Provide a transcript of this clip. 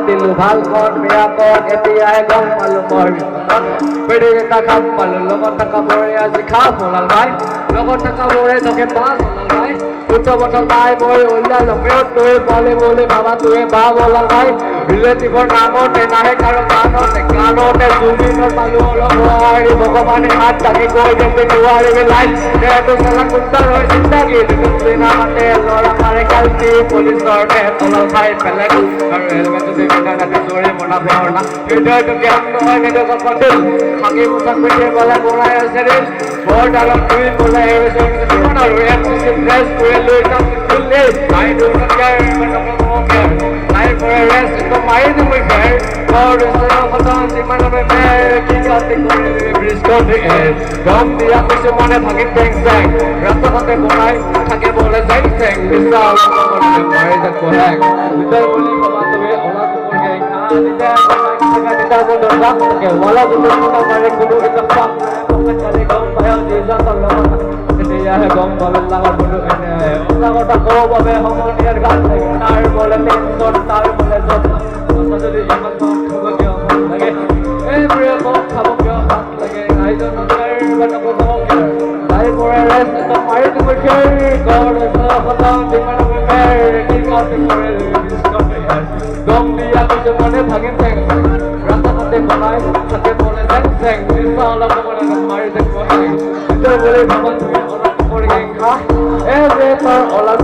দিলো ভাল কন বেয়া কন এতিয়াই গম পালো মই বেৰি এটা কাম পালো লগত থকা মোৰে আজি খাপ ওলাল ভাই লগত থকা মোৰে তোকে পাছ ওলাল ভাই দুটো বছর নাই মই ওলা লমেও তুই বলে বলে বাবা তুই বা ওলাল ভাই রিলেটিভর নামতে নাহে কারো গানতে গানতে জুমিনৰ পালো অলপ হয় ভগৱানে হাত তাকি কৈ যেতে নোৱাৰিবি লাইফ দেটো সালা কুত্তাৰ হৈ জিন্দাগী তুমি না মাতে লৰা মাৰে কালটি পুলিচৰ নে তলাল ভাই পেলাই আৰু হেলমেট দিবি না তাতে চৰি মনা ভৰনা এইটো জ্ঞান নহয় সেইটো কপটিল খাকি মুছাক পিঠে বলে বনাই আছে ৰে বৰ ডালত তুই বলে এসে জীৱন আৰু এক ড্ৰেছ কৰি লৈ যাম ফুললে I do not care but not care life for a rest তো মাৰি দিম কেয়াৰ বৰ ৰেষ্টৰ কথা যিমান আমি মেৰ কি কাটি কৰি ব্ৰিজ কৰি গম দিয়া কিছু মনে ভাগি টেং টেং ৰাস্তাতে বনাই থাকে বলে জেং জেং বিছা অলপ মাৰি যা কোহেং বিদায় বুলি কবা তুমি ওলা কুকুৰকে খা দিতা দিতা বন্ধ ৰাখ থাকে ওলা যদি কোনা মাৰে কোনো এটা পাক চলে গম পায় দিজা তলমা এতিয়া গম পাবে লাগা বন্ধু এনে ওলাগটা কো বাবে সমনিয়াৰ গান লাগে তাৰ বলে টেনচন তাৰ বলে যত্ন যদি ইমান কম লাগে লাগে এই প্ৰিয় খাব কিয় হাত লাগে I don't know care but নকো care life for a rest তো মাৰি দিব কেয়াৰ গড ইজ দ্য খতম যিমান আমি মেৰ কি কাটি কৰে ডিসকভাৰি গম দিয়া কিছু মনে ভাগি টেং ৰাস্তাতে বনাই থাকে বলে জেং জেং বিছা অলপ মানে মাৰি দেখো বিদায় বুলি ভাবা তুমি অলপ কৰি খা এ ৰে তাৰ ওলা